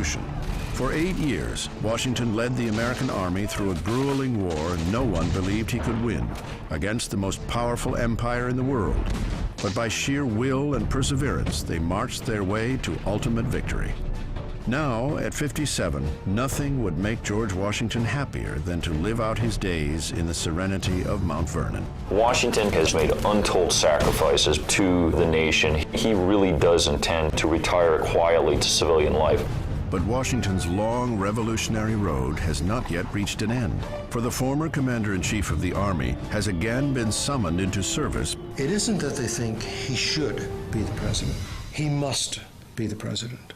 Revolution. For 8 years, Washington led the American army through a grueling war no one believed he could win against the most powerful empire in the world. But by sheer will and perseverance, they marched their way to ultimate victory. Now, at 57, nothing would make George Washington happier than to live out his days in the serenity of Mount Vernon. Washington has made untold sacrifices to the nation. He really does intend to retire quietly to civilian life. But Washington's long revolutionary road has not yet reached an end, for the former commander-in-chief of the Army has again been summoned into service. It isn't that they think he should be the president. He must be the president.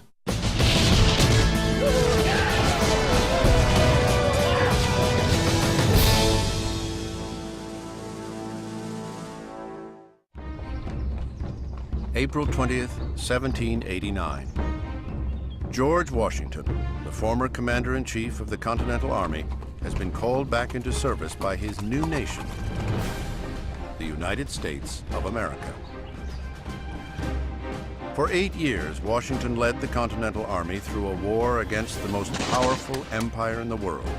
April 20th, 1789. George Washington, the former commander-in-chief of the Continental Army, has been called back into service by his new nation, the United States of America. For 8 years, Washington led the Continental Army through a war against the most powerful empire in the world.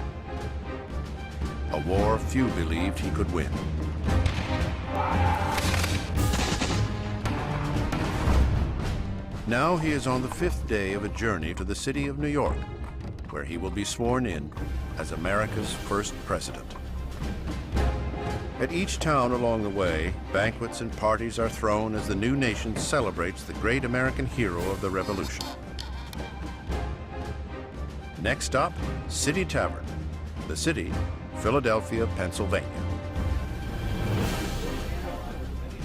A war few believed he could win. Now he is on the 5th day of a journey to the city of New York, where he will be sworn in as America's first president. At each town along the way, banquets and parties are thrown as the new nation celebrates the great American hero of the Revolution. Next stop, City Tavern. The city, Philadelphia, Pennsylvania.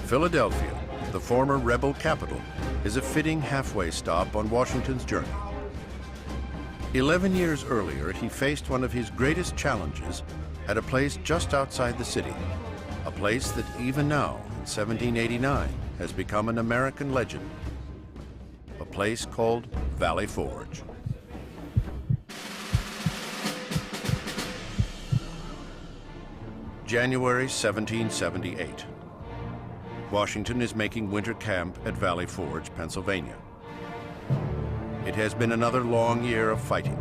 Philadelphia, the former rebel capital, is a fitting halfway stop on Washington's journey. 11 years earlier, he faced one of his greatest challenges at a place just outside the city, a place that even now, in 1789, has become an American legend, a place called Valley Forge. January 1778. Washington is making winter camp at Valley Forge, Pennsylvania. It has been another long year of fighting,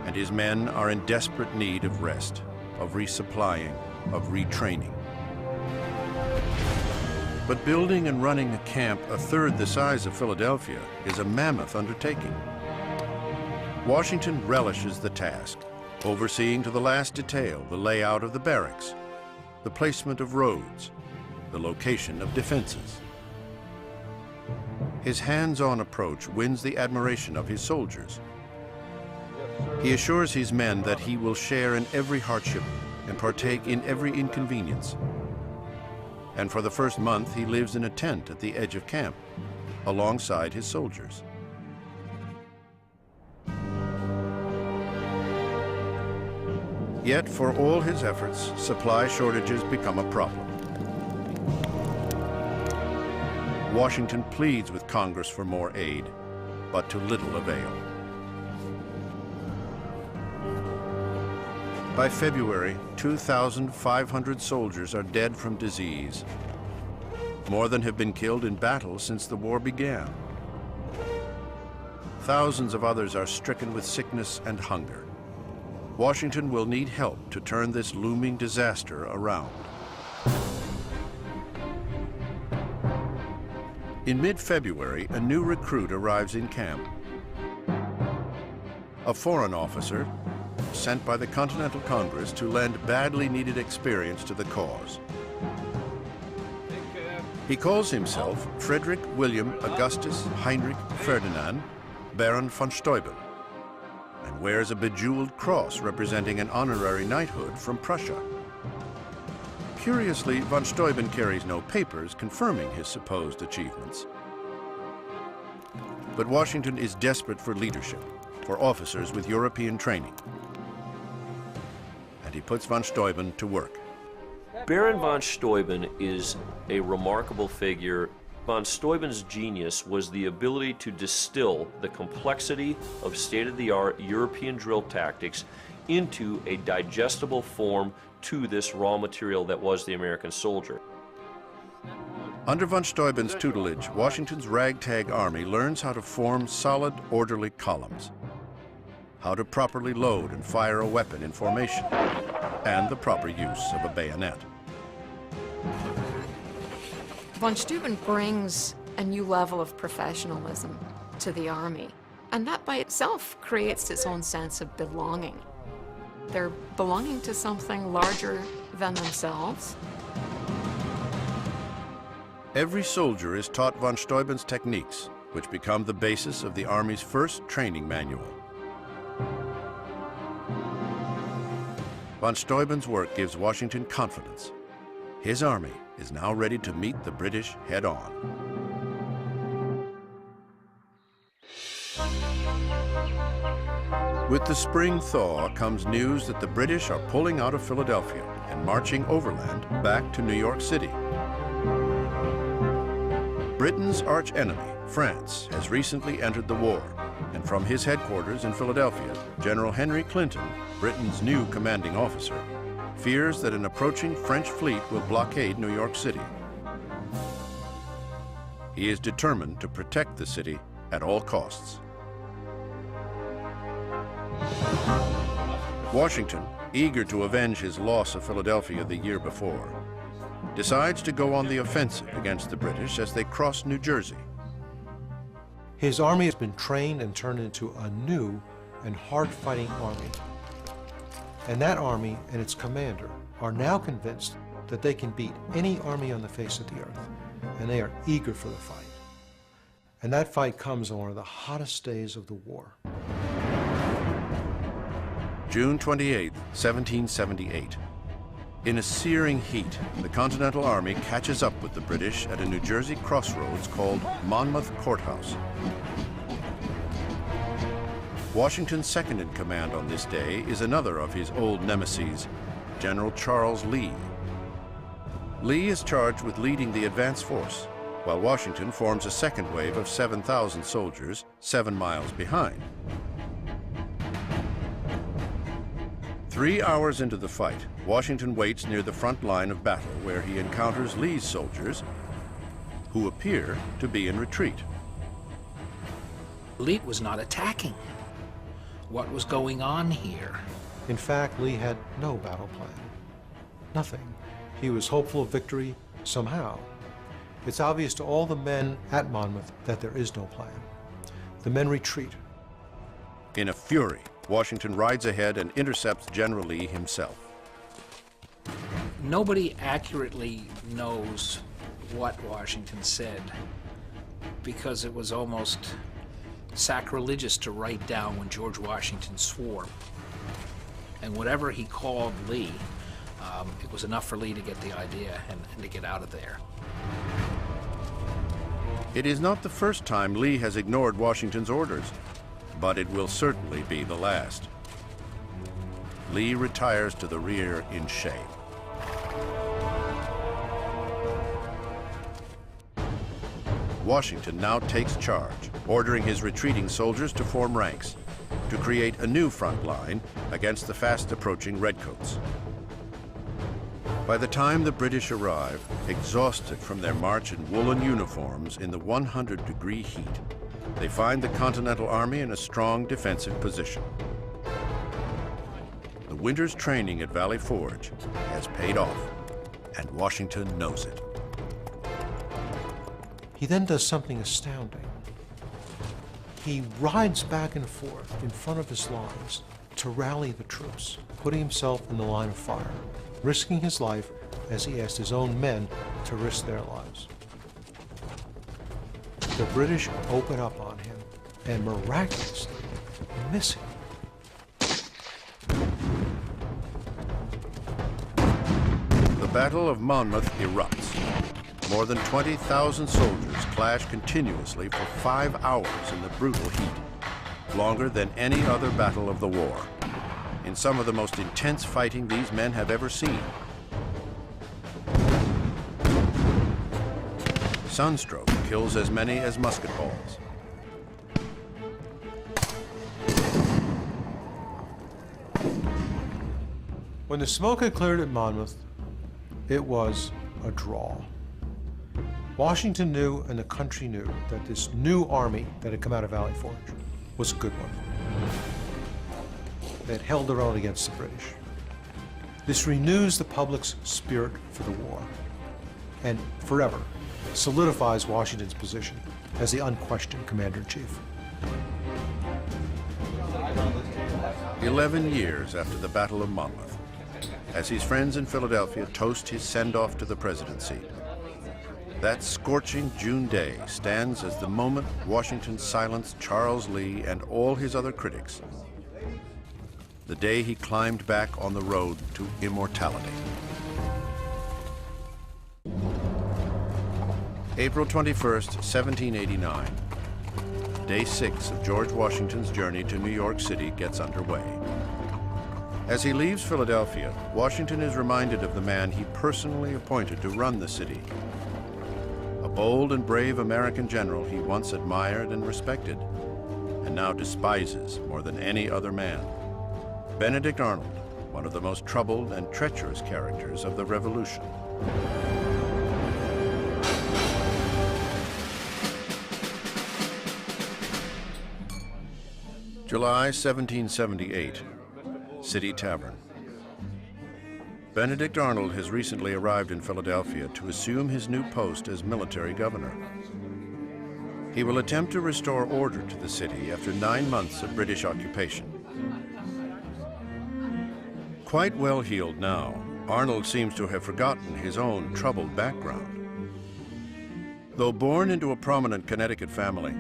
and his men are in desperate need of rest, of resupplying, of retraining. But building and running a camp a third the size of Philadelphia is a mammoth undertaking. Washington relishes the task, overseeing to the last detail the layout of the barracks, the placement of roads, the location of defenses. His hands-on approach wins the admiration of his soldiers. He assures his men that he will share in every hardship and partake in every inconvenience. And for the first month, he lives in a tent at the edge of camp, alongside his soldiers. Yet, for all his efforts, supply shortages become a problem. Washington pleads with Congress for more aid, but to little avail. By February, 2,500 soldiers are dead from disease. More than have been killed in battle since the war began. Thousands of others are stricken with sickness and hunger. Washington will need help to turn this looming disaster around. In mid-February, a new recruit arrives in camp. A foreign officer sent by the Continental Congress to lend badly needed experience to the cause. He calls himself Frederick William Augustus Heinrich Ferdinand, Baron von Steuben, and wears a bejeweled cross representing an honorary knighthood from Prussia. Curiously, von Steuben carries no papers confirming his supposed achievements. But Washington is desperate for leadership, for officers with European training. And he puts von Steuben to work. Baron von Steuben is a remarkable figure. Von Steuben's genius was the ability to distill the complexity of state-of-the-art European drill tactics into a digestible form to this raw material that was the American soldier. Under von Steuben's tutelage, Washington's ragtag army learns how to form solid, orderly columns. how to properly load and fire a weapon in formation, and the proper use of a bayonet. Von Steuben brings a new level of professionalism to the army, and that by itself creates its own sense of belonging. They're belonging to something larger than themselves. Every soldier is taught von Steuben's techniques, which become the basis of the Army's first training manual. Von Steuben's work gives Washington confidence. His army is now ready to meet the British head-on. With the spring thaw comes news that the British are pulling out of Philadelphia and marching overland back to New York City. Britain's arch-enemy, France, has recently entered the war, and from his headquarters in Philadelphia, General Henry Clinton, Britain's new commanding officer, fears that an approaching French fleet will blockade New York City. He is determined to protect the city at all costs. Washington, eager to avenge his loss of Philadelphia the year before, decides to go on the offensive against the British as they cross New Jersey. His army has been trained and turned into a new and hard-fighting army. And that army and its commander are now convinced that they can beat any army on the face of the earth, and they are eager for the fight. And that fight comes on one of the hottest days of the war. June 28, 1778. In a searing heat, the Continental Army catches up with the British at a New Jersey crossroads called Monmouth Courthouse. Washington's second in command on this day is another of his old nemeses, General Charles Lee. Lee is charged with leading the advance force, while Washington forms a second wave of 7,000 soldiers 7 miles behind. 3 hours into the fight, Washington waits near the front line of battle where he encounters Lee's soldiers, who appear to be in retreat. Lee was not attacking. What was going on here? In fact, Lee had no battle plan. Nothing. He was hopeful of victory somehow. It's obvious to all the men at Monmouth that there is no plan. The men retreat. In a fury, Washington rides ahead and intercepts General Lee himself. Nobody accurately knows what Washington said because it was almost sacrilegious to write down when George Washington swore. And whatever he called Lee, it was enough for Lee to get the idea and to get out of there. It is not the first time Lee has ignored Washington's orders, but it will certainly be the last. Lee retires to the rear in shame. Washington now takes charge, ordering his retreating soldiers to form ranks, to create a new front line against the fast-approaching redcoats. By the time the British arrive, exhausted from their march in woolen uniforms in the 100-degree heat, they find the Continental Army in a strong defensive position. The winter's training at Valley Forge has paid off, and Washington knows it. He then does something astounding. He rides back and forth in front of his lines to rally the troops, putting himself in the line of fire, risking his life as he asked his own men to risk their lives. The British open up on him and miraculously miss him. The Battle of Monmouth erupts. More than 20,000 soldiers clash continuously for 5 hours in the brutal heat, longer than any other battle of the war, in some of the most intense fighting these men have ever seen. Sunstroke kills as many as musket balls. When the smoke had cleared at Monmouth, it was a draw. Washington knew, and the country knew, that this new army that had come out of Valley Forge was a good one. They had held their own against the British. This renews the public's spirit for the war and forever solidifies Washington's position as the unquestioned commander-in-chief. 11 years after the Battle of Monmouth, as his friends in Philadelphia toast his send-off to the presidency, that scorching June day stands as the moment Washington silenced Charles Lee and all his other critics, the day he climbed back on the road to immortality. April 21st, 1789. Day 6 of George Washington's journey to New York City gets underway. As he leaves Philadelphia, Washington is reminded of the man he personally appointed to run the city. A bold and brave American general he once admired and respected, and now despises more than any other man. Benedict Arnold, one of the most troubled and treacherous characters of the Revolution. July 1778, City Tavern. Benedict Arnold has recently arrived in Philadelphia to assume his new post as military governor. He will attempt to restore order to the city after 9 months of British occupation. Quite well-heeled now, Arnold seems to have forgotten his own troubled background. Though born into a prominent Connecticut family,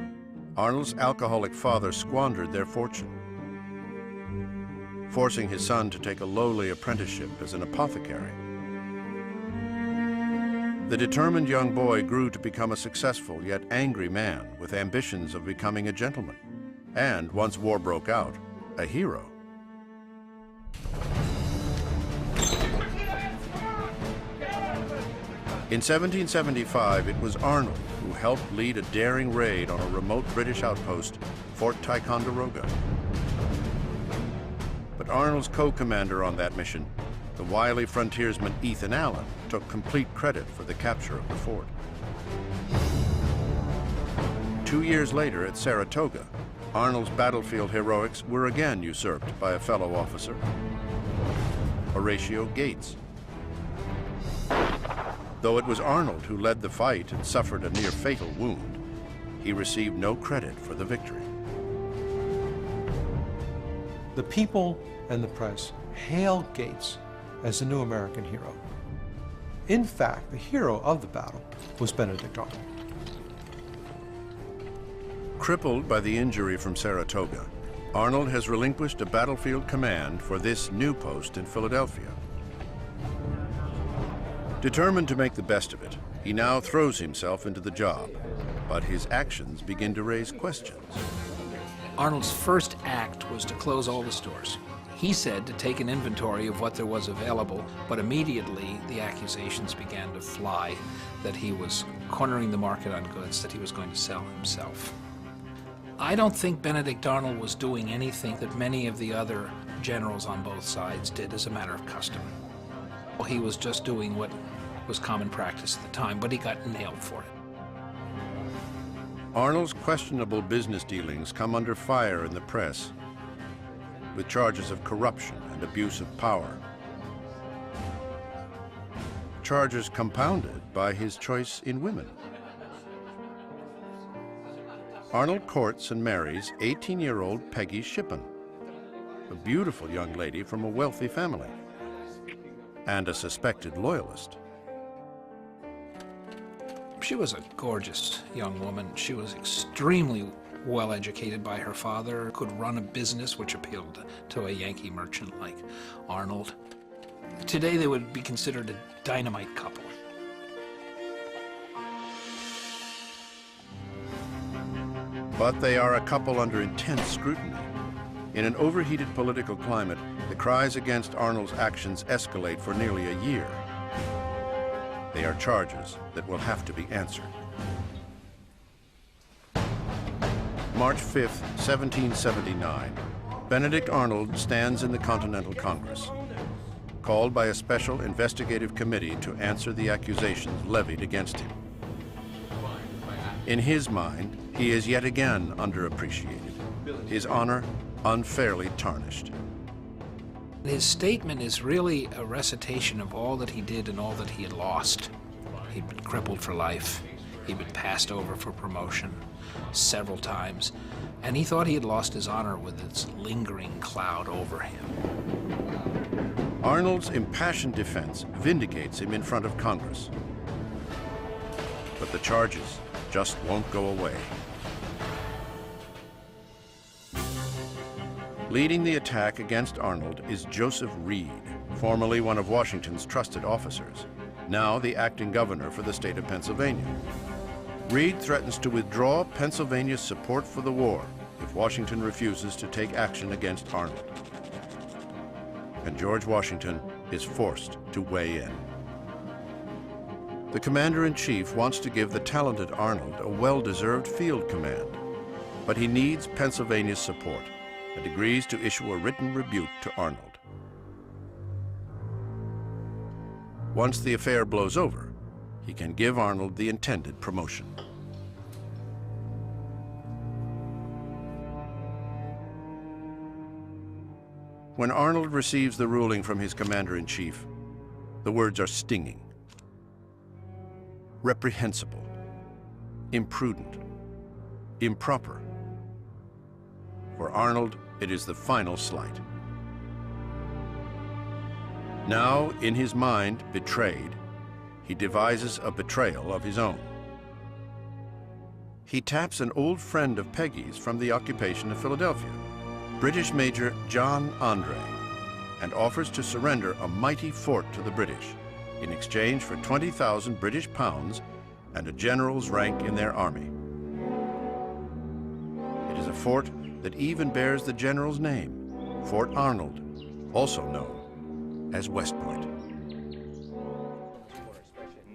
Arnold's alcoholic father squandered their fortune, forcing his son to take a lowly apprenticeship as an apothecary. The determined young boy grew to become a successful yet angry man with ambitions of becoming a gentleman, and once war broke out, a hero. In 1775, it was Arnold who helped lead a daring raid on a remote British outpost, Fort Ticonderoga. But Arnold's co-commander on that mission, the wily frontiersman Ethan Allen, took complete credit for the capture of the fort. 2 years later at Saratoga, Arnold's battlefield heroics were again usurped by a fellow officer, Horatio Gates. Though it was Arnold who led the fight and suffered a near-fatal wound, he received no credit for the victory. The people and the press hailed Gates as the new American hero. In fact, the hero of the battle was Benedict Arnold. Crippled by the injury from Saratoga, Arnold has relinquished a battlefield command for this new post in Philadelphia. Determined to make the best of it, he now throws himself into the job, but his actions begin to raise questions. Arnold's first act was to close all the stores. He said to take an inventory of what there was available, but immediately the accusations began to fly that he was cornering the market on goods that he was going to sell himself. I don't think Benedict Arnold was doing anything that many of the other generals on both sides did as a matter of custom. He was just doing what was common practice at the time, but he got nailed for it. Arnold's questionable business dealings come under fire in the press, with charges of corruption and abuse of power. Charges compounded by his choice in women. Arnold courts and marries 18-year-old Peggy Shippen, a beautiful young lady from a wealthy family, and a suspected loyalist. She was a gorgeous young woman. She was extremely well educated by her father, could run a business which appealed to a Yankee merchant like Arnold. Today they would be considered a dynamite couple. But they are a couple under intense scrutiny. In an overheated political climate, the cries against Arnold's actions escalate for nearly a year. They are charges that will have to be answered. March 5th, 1779, Benedict Arnold stands in the Continental Congress, called by a special investigative committee to answer the accusations levied against him. In his mind, he is yet again underappreciated, his honor unfairly tarnished. His statement is really a recitation of all that he did and all that he had lost. He'd been crippled for life. He'd been passed over for promotion several times, and he thought he had lost his honor with its lingering cloud over him. Arnold's impassioned defense vindicates him in front of Congress. But the charges just won't go away. Leading the attack against Arnold is Joseph Reed, formerly one of Washington's trusted officers, now the acting governor for the state of Pennsylvania. Reed threatens to withdraw Pennsylvania's support for the war if Washington refuses to take action against Arnold. And George Washington is forced to weigh in. The commander-in-chief wants to give the talented Arnold a well-deserved field command, but he needs Pennsylvania's support and agrees to issue a written rebuke to Arnold. Once the affair blows over, he can give Arnold the intended promotion. When Arnold receives the ruling from his commander-in-chief, the words are stinging. Reprehensible, imprudent, improper. For Arnold, it is the final slight. Now, in his mind, betrayed, he devises a betrayal of his own. He taps an old friend of Peggy's from the occupation of Philadelphia, British Major John Andre, and offers to surrender a mighty fort to the British in exchange for 20,000 British pounds and a general's rank in their army. It is a fort that even bears the general's name, Fort Arnold, also known as West Point.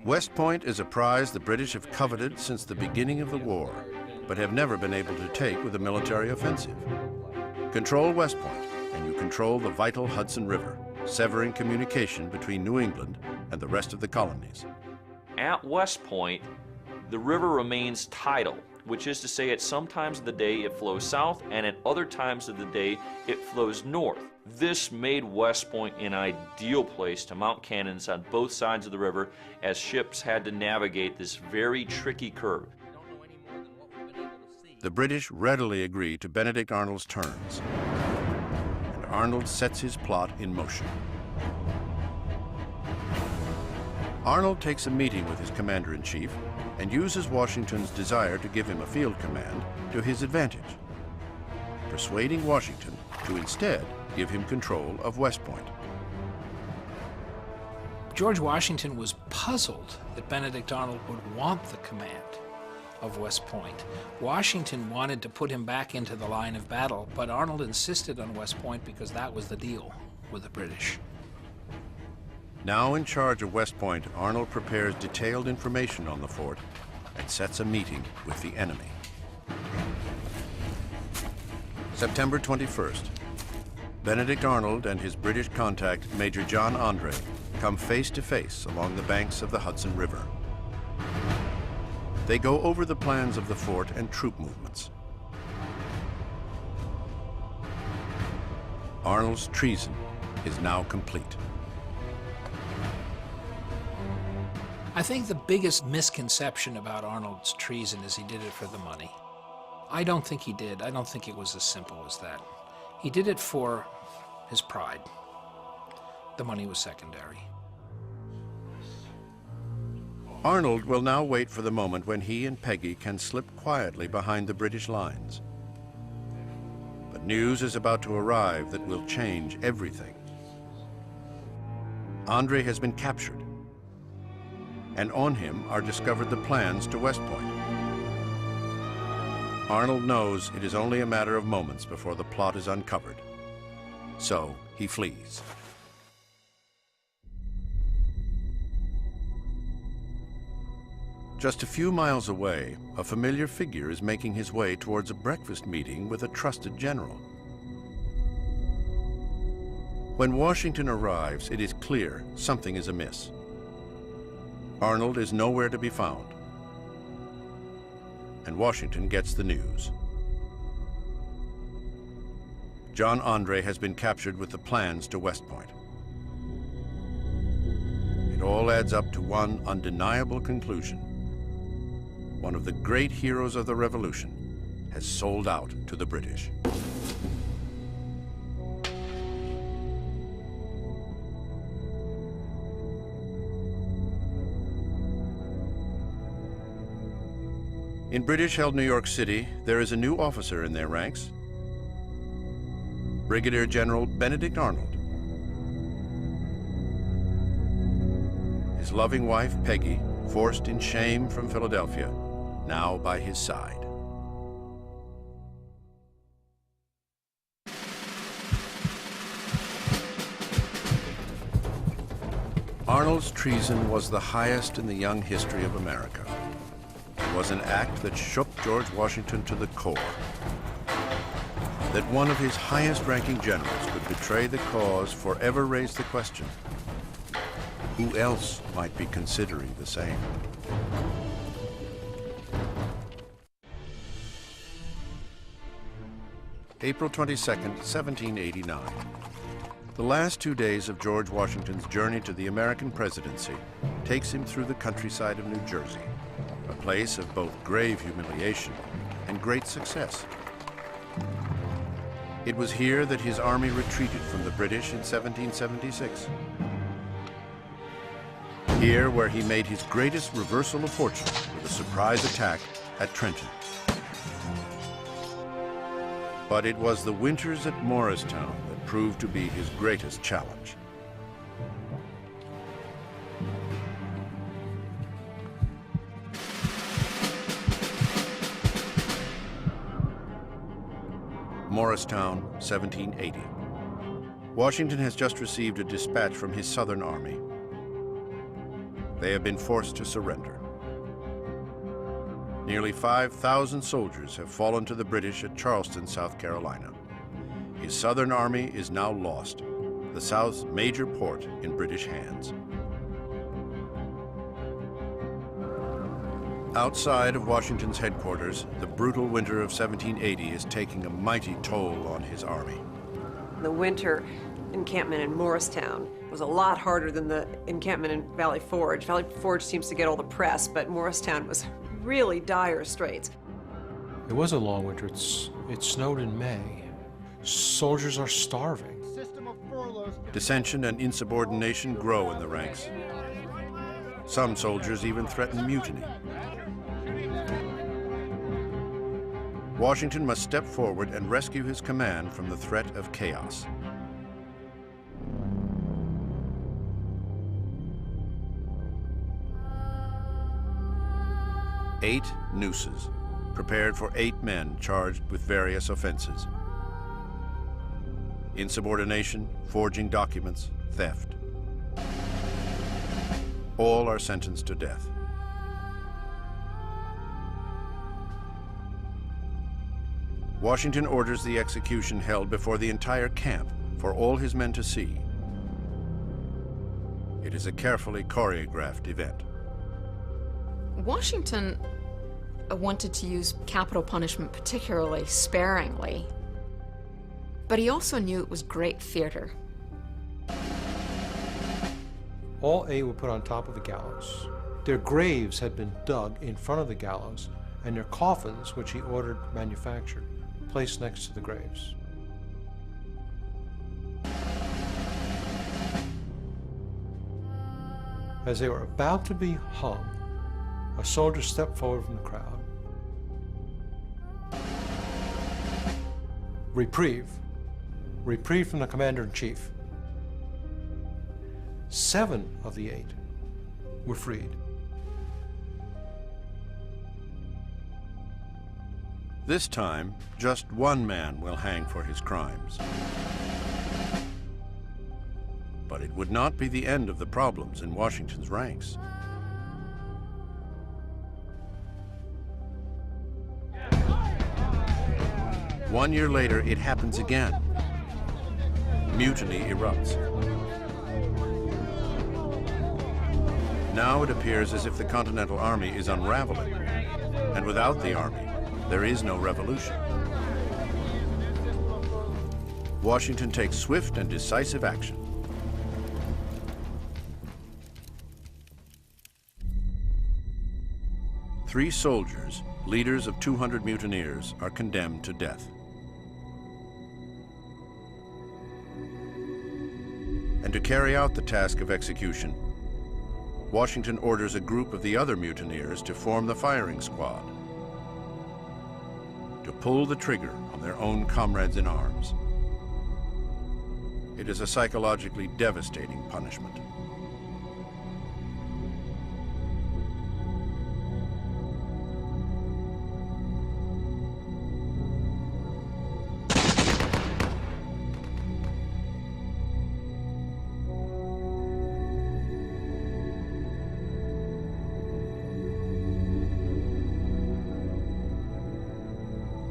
West Point is a prize the British have coveted since the beginning of the war, but have never been able to take with a military offensive. Control West Point, and you control the vital Hudson River, severing communication between New England and the rest of the colonies. At West Point, the river remains tidal, which is to say at some times of the day it flows south and at other times of the day it flows north. This made West Point an ideal place to mount cannons on both sides of the river as ships had to navigate this very tricky curve. The British readily agree to Benedict Arnold's terms, and Arnold sets his plot in motion. Arnold takes a meeting with his commander-in-chief and uses Washington's desire to give him a field command to his advantage, persuading Washington to instead give him control of West Point. George Washington was puzzled that Benedict Arnold would want the command of West Point. Washington wanted to put him back into the line of battle, but Arnold insisted on West Point because that was the deal with the British. Now in charge of West Point, Arnold prepares detailed information on the fort and sets a meeting with the enemy. September 21st, Benedict Arnold and his British contact, Major John Andre, come face to face along the banks of the Hudson River. They go over the plans of the fort and troop movements. Arnold's treason is now complete. I think the biggest misconception about Arnold's treason is he did it for the money. I don't think he did. I don't think it was as simple as that. He did it for his pride. The money was secondary. Arnold will now wait for the moment when he and Peggy can slip quietly behind the British lines. But news is about to arrive that will change everything. Andre has been captured, and on him are discovered the plans to West Point. Arnold knows it is only a matter of moments before the plot is uncovered, so he flees. Just a few miles away, a familiar figure is making his way towards a breakfast meeting with a trusted general. When Washington arrives, it is clear something is amiss. Arnold is nowhere to be found, and Washington gets the news. John Andre has been captured with the plans to West Point. It all adds up to one undeniable conclusion. One of the great heroes of the Revolution has sold out to the British. In British-held New York City, there is a new officer in their ranks, Brigadier General Benedict Arnold. His loving wife, Peggy, forced in shame from Philadelphia, now by his side. Arnold's treason was the highest in the young history of America. It was an act that shook George Washington to the core. That one of his highest-ranking generals could betray the cause forever raised the question, who else might be considering the same? April 22nd, 1789. The last 2 days of George Washington's journey to the American presidency takes him through the countryside of New Jersey, a place of both grave humiliation and great success. It was here that his army retreated from the British in 1776. Here where he made his greatest reversal of fortune with a surprise attack at Trenton. But it was the winters at Morristown that proved to be his greatest challenge. Morristown, 1780. Washington has just received a dispatch from his Southern army. They have been forced to surrender. Nearly 5,000 soldiers have fallen to the British at Charleston, South Carolina. His Southern army is now lost, the South's major port in British hands. Outside of Washington's headquarters, the brutal winter of 1780 is taking a mighty toll on his army. The winter encampment in Morristown was a lot harder than the encampment in Valley Forge. Valley Forge seems to get all the press, but Morristown was really dire straits. It was a long winter. It snowed in May. Soldiers are starving. Dissension and insubordination grow in the ranks. Some soldiers even threaten mutiny. Washington must step forward and rescue his command from the threat of chaos. Eight nooses, prepared for 8 men charged with various offenses. Insubordination, forging documents, theft. All are sentenced to death. Washington orders the execution held before the entire camp for all his men to see. It is a carefully choreographed event. Washington wanted to use capital punishment particularly sparingly, but he also knew it was great theater. All 8 were put on top of the gallows. Their graves had been dug in front of the gallows, and their coffins, which he ordered manufactured, placed next to the graves. As they were about to be hung, a soldier stepped forward from the crowd. Reprieve. Reprieve from the commander-in-chief. 7 of the 8 were freed. This time, just 1 man will hang for his crimes. But it would not be the end of the problems in Washington's ranks. One year later, it happens again. Mutiny erupts. Now it appears as if the Continental Army is unraveling, and without the army, there is no revolution. Washington takes swift and decisive action. Three soldiers, leaders of 200 mutineers, are condemned to death. And to carry out the task of execution, Washington orders a group of the other mutineers to form the firing squad, to pull the trigger on their own comrades in arms. It is a psychologically devastating punishment.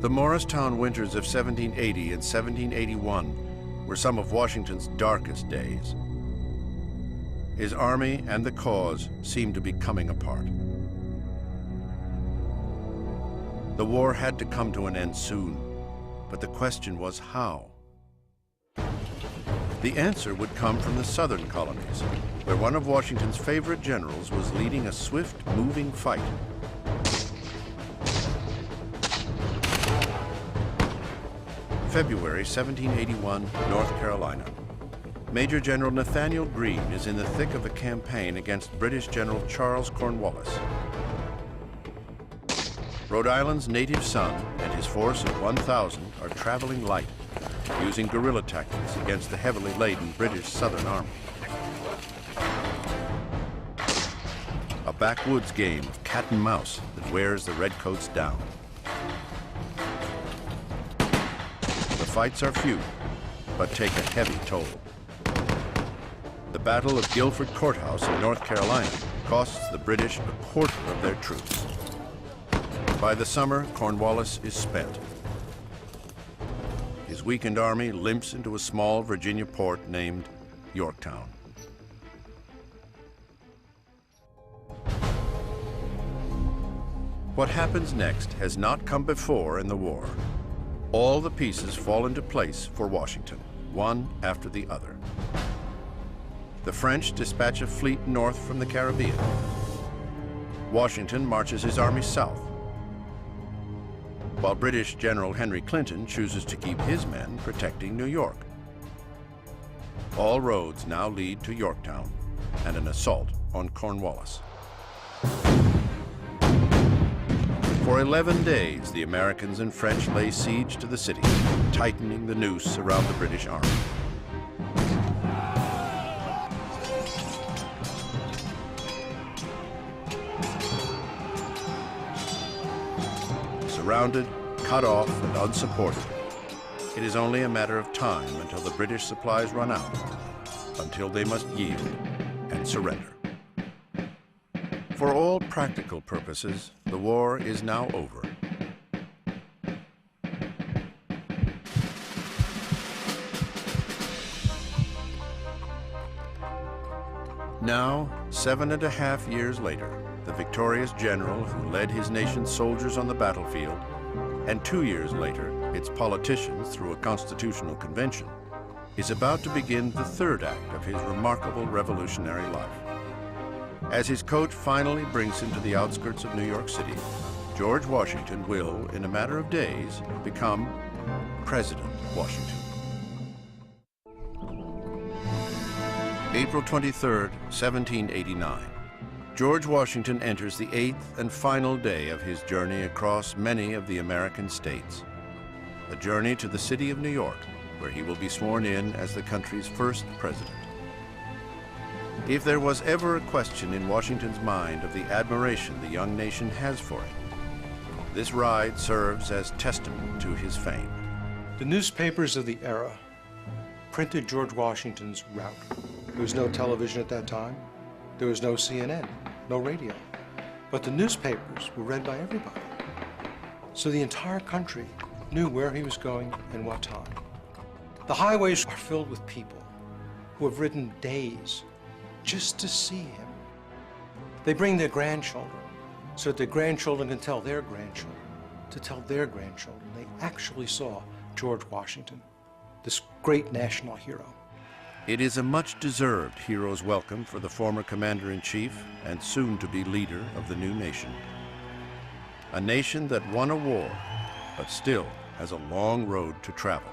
The Morristown winters of 1780 and 1781 were some of Washington's darkest days. His army and the cause seemed to be coming apart. The war had to come to an end soon, but the question was how? The answer would come from the southern colonies, where one of Washington's favorite generals was leading a swift, moving fight. February 1781, North Carolina. Major General Nathaniel Greene is in the thick of a campaign against British General Charles Cornwallis. Rhode Island's native son and his force of 1,000 are traveling light, using guerrilla tactics against the heavily laden British Southern Army. A backwoods game of cat and mouse that wears the redcoats down. The fights are few, but take a heavy toll. The Battle of Guilford Courthouse in North Carolina costs the British a quarter of their troops. By the summer, Cornwallis is spent. His weakened army limps into a small Virginia port named Yorktown. What happens next has not come before in the war. All the pieces fall into place for Washington, one after the other. The French dispatch a fleet north from the Caribbean. Washington marches his army south, while British General Henry Clinton chooses to keep his men protecting New York. All roads now lead to Yorktown and an assault on Cornwallis. For 11 days, the Americans and French lay siege to the city, tightening the noose around the British army. Surrounded, cut off, and unsupported, it is only a matter of time until the British supplies run out, until they must yield and surrender. For all practical purposes, the war is now over. Now, 7.5 years later, the victorious general who led his nation's soldiers on the battlefield, and 2 years later, its politicians through a constitutional convention, is about to begin the third act of his remarkable revolutionary life. As his coach finally brings him to the outskirts of New York City, George Washington will, in a matter of days, become President Washington. April 23, 1789. George Washington enters the 8th and final day of his journey across many of the American states. A journey to the city of New York, where he will be sworn in as the country's first president. If there was ever a question in Washington's mind of the admiration the young nation has for him, this ride serves as testament to his fame. The newspapers of the era printed George Washington's route. There was no television at that time. There was no CNN, no radio. But the newspapers were read by everybody. So the entire country knew where he was going and what time. The highways are filled with people who have ridden days just to see him. They bring their grandchildren so that their grandchildren can tell their grandchildren to tell their grandchildren they actually saw George Washington. this great national hero. It is a much-deserved hero's welcome for the former commander-in-chief and soon-to-be leader of the new nation. A nation that won a war, but still has a long road to travel.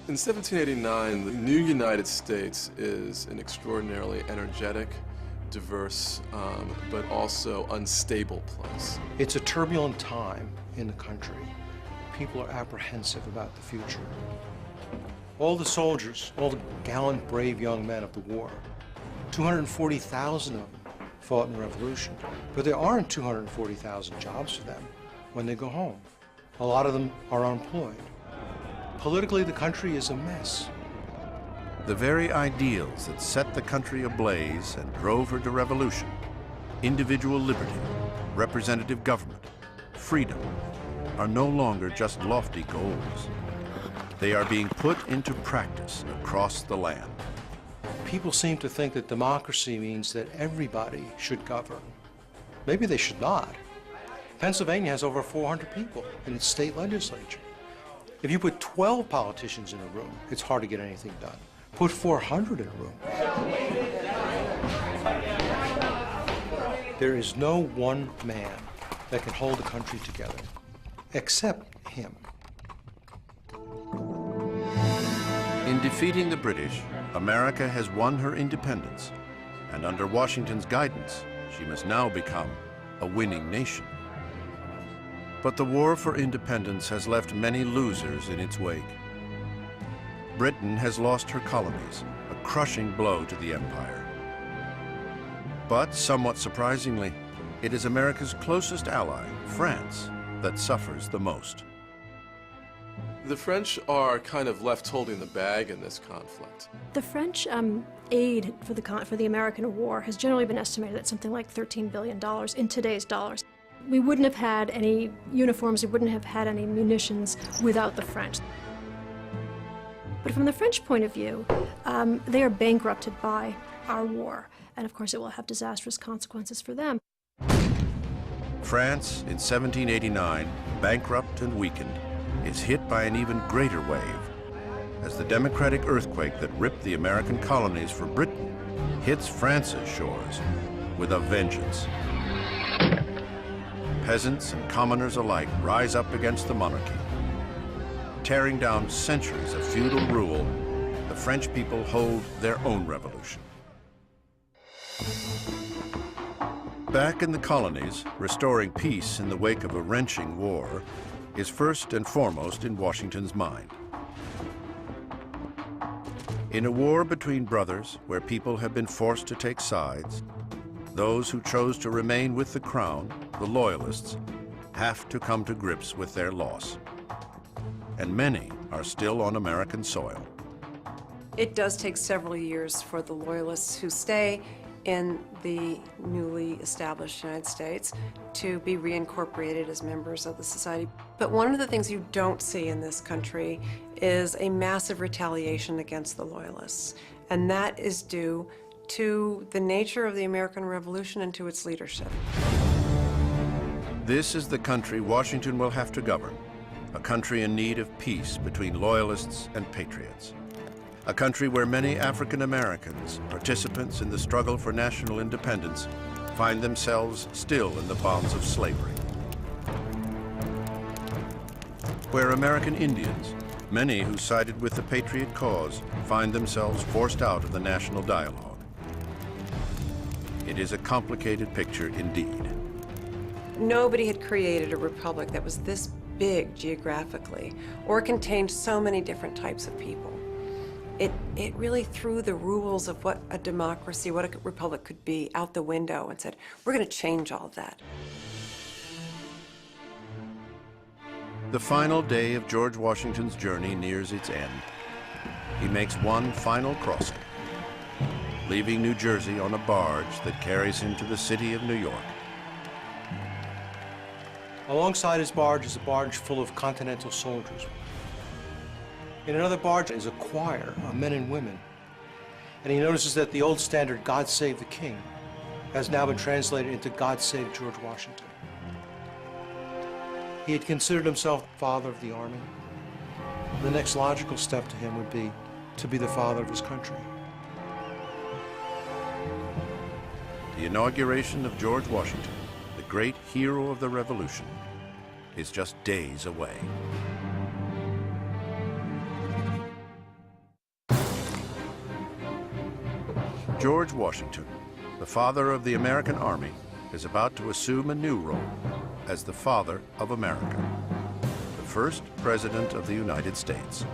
In 1789, the new United States is an extraordinarily energetic, diverse, but also unstable place. It's a turbulent time in the country. People are apprehensive about the future. All the soldiers, all the gallant, brave young men of the war, 240,000 of them fought in the Revolution, but there aren't 240,000 jobs for them when they go home. A lot of them are unemployed. Politically, the country is a mess. The very ideals that set the country ablaze and drove her to revolution, individual liberty, representative government, freedom, are no longer just lofty goals. They are being put into practice across the land. People seem to think that democracy means that everybody should govern. Maybe they should not. Pennsylvania has over 400 people in its state legislature. If you put 12 politicians in a room, it's hard to get anything done. Put 400 in a room. There is no one man that can hold the country together, except him. In defeating the British, America has won her independence, and under Washington's guidance, she must now become a winning nation. But the war for independence has left many losers in its wake. Britain has lost her colonies, a crushing blow to the empire. But somewhat surprisingly, it is America's closest ally, France, that suffers the most. The French are kind of left holding the bag in this conflict. The French aid for the American war has generally been estimated at something like $13 billion in today's dollars. We wouldn't have had any uniforms, we wouldn't have had any munitions without the French. But from the French point of view, they are bankrupted by our war, and of course it will have disastrous consequences for them. France, in 1789, bankrupt and weakened, is hit by an even greater wave, as the democratic earthquake that ripped the American colonies from Britain hits France's shores with a vengeance. Peasants and commoners alike rise up against the monarchy. Tearing down centuries of feudal rule, the French people hold their own revolution. Back in the colonies, restoring peace in the wake of a wrenching war is first and foremost in Washington's mind. In a war between brothers, where people have been forced to take sides, those who chose to remain with the crown, the Loyalists, have to come to grips with their loss. And many are still on American soil. It does take several years for the Loyalists who stay in the newly established United States to be reincorporated as members of the society. But one of the things you don't see in this country is a massive retaliation against the Loyalists. And that is due to the nature of the American Revolution and to its leadership. This is the country Washington will have to govern, a country in need of peace between Loyalists and patriots. A country where many African Americans, participants in the struggle for national independence, find themselves still in the bonds of slavery. Where American Indians, many who sided with the Patriot cause, find themselves forced out of the national dialogue. It is a complicated picture indeed. Nobody had created a republic that was this big geographically or contained so many different types of people. It really threw the rules of what a democracy, what a republic could be out the window and said, we're going to change all of that. The final day of George Washington's journey nears its end. He makes one final crossing, leaving New Jersey on a barge that carries him to the city of New York. Alongside his barge is a barge full of Continental soldiers. In another barge is a choir of men and women. And he notices that the old standard, God Save the King, has now been translated into God Save George Washington. He had considered himself father of the army. The next logical step to him would be to be the father of his country. The inauguration of George Washington, the great hero of the Revolution, is just days away. George Washington, the father of the American Army, is about to assume a new role as the father of America, the first president of the United States.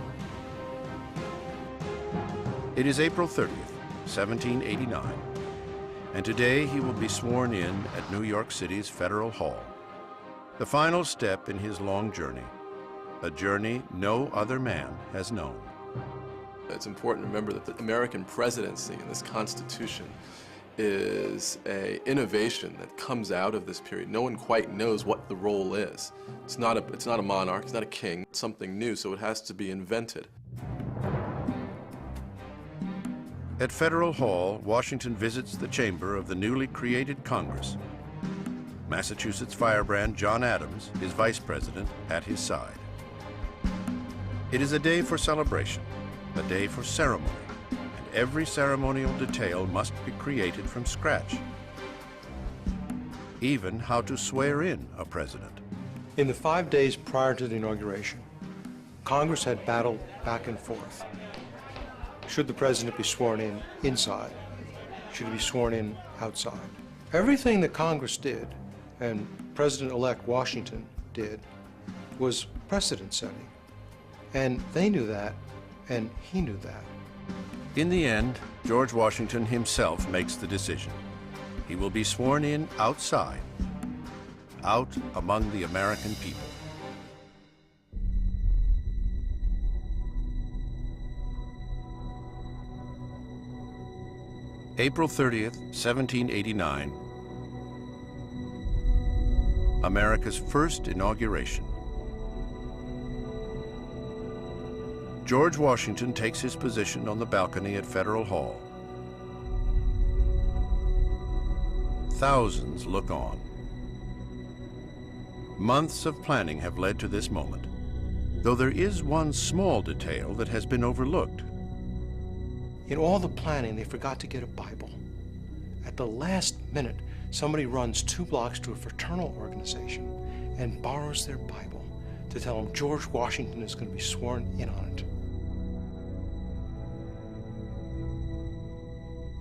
It is April 30th, 1789, and today he will be sworn in at New York City's Federal Hall, the final step in his long journey, a journey no other man has known. It's important to remember that the American presidency and this Constitution is an innovation that comes out of this period. No one quite knows what the role is. It's not a monarch, it's not a king, it's something new, so it has to be invented. At Federal Hall, Washington visits the chamber of the newly created Congress. Massachusetts firebrand John Adams is vice president at his side. It is a day for celebration, a day for ceremony, and every ceremonial detail must be created from scratch. Even how to swear in a president. In the 5 days prior to the inauguration, Congress had battled back and forth. Should the president be sworn in inside? Should he be sworn in outside? Everything that Congress did and President-elect Washington did was precedent-setting. And they knew that, and he knew that. In the end, George Washington himself makes the decision. He will be sworn in outside, out among the American people. April 30th, 1789, America's first inauguration. George Washington takes his position on the balcony at Federal Hall. Thousands look on. Months of planning have led to this moment, though there is one small detail that has been overlooked. In all the planning, they forgot to get a Bible. At the last minute, somebody runs 2 blocks to a fraternal organization and borrows their Bible to tell them George Washington is going to be sworn in on it.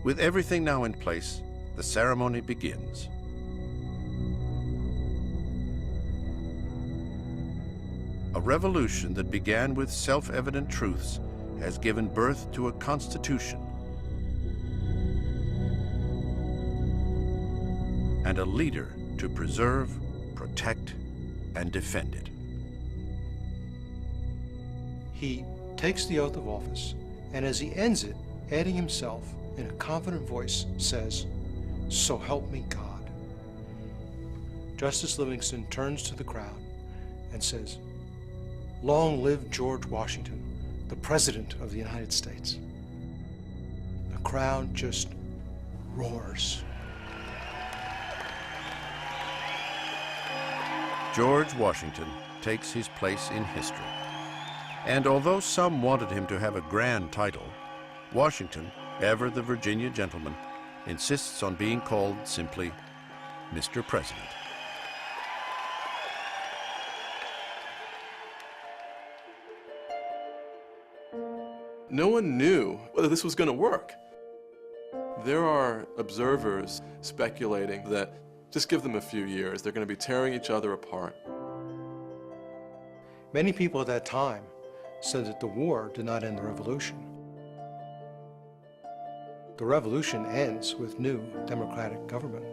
With everything now in place, the ceremony begins. A revolution that began with self-evident truths has given birth to a constitution and a leader to preserve, protect, and defend it. He takes the oath of office, and as he ends it, adding himself in a confident voice, says, "So help me God." Justice Livingston turns to the crowd and says, "Long live George Washington, the President of the United States." The crowd just roars. George Washington takes his place in history. And although some wanted him to have a grand title, Washington, ever the Virginia gentleman, insists on being called simply Mr. President. No one knew whether this was going to work. There are observers speculating that just give them a few years, they're going to be tearing each other apart. Many people at that time said that the war did not end the revolution. The revolution ends with new democratic government,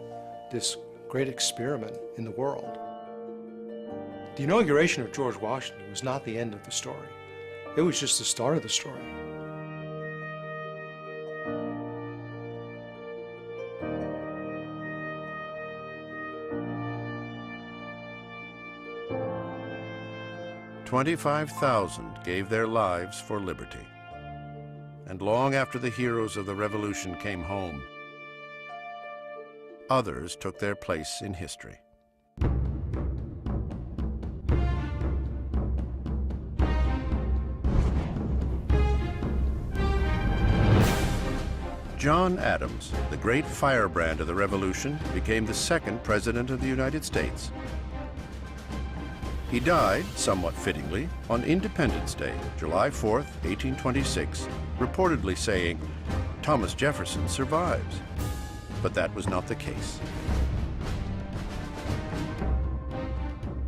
this great experiment in the world. The inauguration of George Washington was not the end of the story. It was just the start of the story. "25,000 gave their lives for liberty. And long after the heroes of the Revolution came home, others took their place in history." John Adams, the great firebrand of the Revolution, became the second President of the United States. He died, somewhat fittingly, on Independence Day, July 4th, 1826, reportedly saying, "Thomas Jefferson survives." But that was not the case.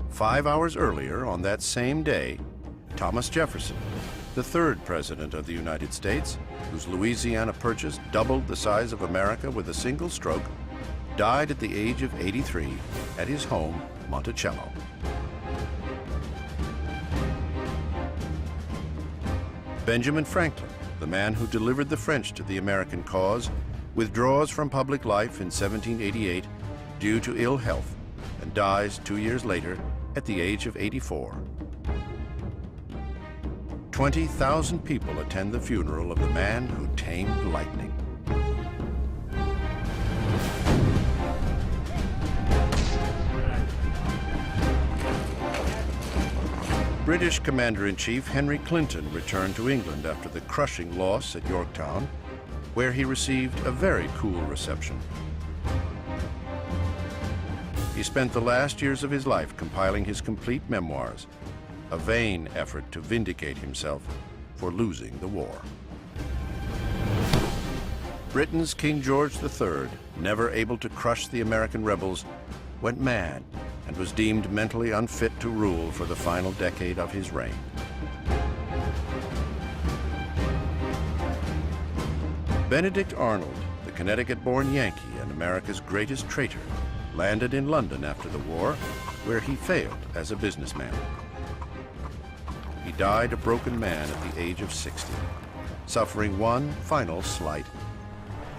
5 hours earlier, on that same day, Thomas Jefferson, the third President of the United States, whose Louisiana Purchase doubled the size of America with a single stroke, died at the age of 83 at his home, Monticello. Benjamin Franklin, the man who delivered the French to the American cause, withdraws from public life in 1788 due to ill health and dies 2 years later at the age of 84. 20,000 people attend the funeral of the man who tamed lightning. British Commander-in-Chief Henry Clinton returned to England after the crushing loss at Yorktown, where he received a very cool reception. He spent the last years of his life compiling his complete memoirs, a vain effort to vindicate himself for losing the war. Britain's King George III, never able to crush the American rebels, went mad and was deemed mentally unfit to rule for the final decade of his reign. Benedict Arnold, the Connecticut-born Yankee and America's greatest traitor, landed in London after the war, where he failed as a businessman. He died a broken man at the age of 60, suffering one final slight.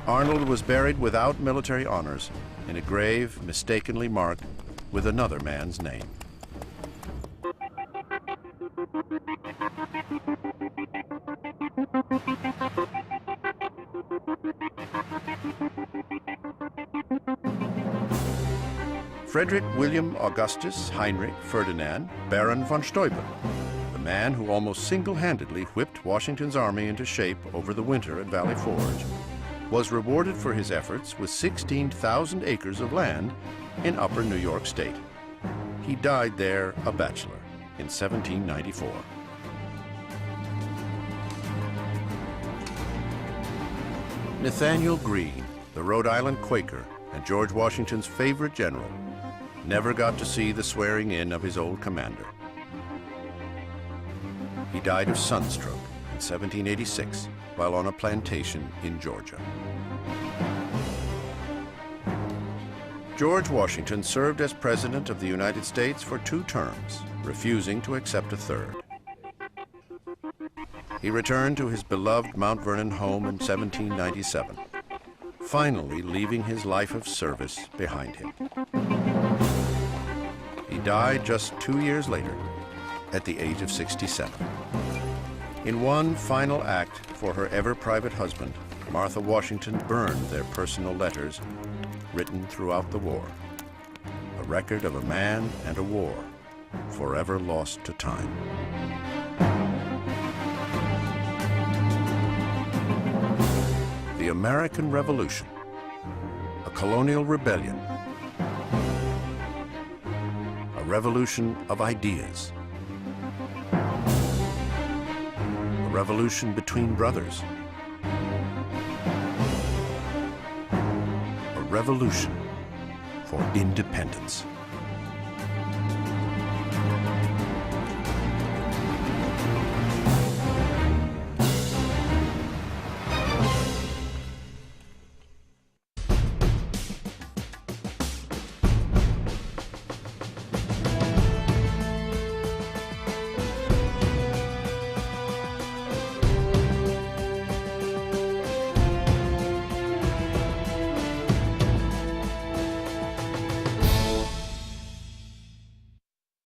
Arnold was buried without military honors in a grave mistakenly marked with another man's name. Frederick William Augustus Heinrich Ferdinand Baron von Steuben, the man who almost single-handedly whipped Washington's army into shape over the winter at Valley Forge, was rewarded for his efforts with 16,000 acres of land in upper New York State. He died there a bachelor in 1794. Nathaniel Greene, the Rhode Island Quaker and George Washington's favorite general, never got to see the swearing in of his old commander. He died of sunstroke in 1786 while on a plantation in Georgia. George Washington served as President of the United States for 2 terms, refusing to accept a third. He returned to his beloved Mount Vernon home in 1797, finally leaving his life of service behind him. He died just 2 years later, at the age of 67. In one final act for her ever-private husband, Martha Washington burned their personal letters written throughout the war, a record of a man and a war forever lost to time. The American Revolution, a colonial rebellion, a revolution of ideas, a revolution between brothers, a revolution for independence.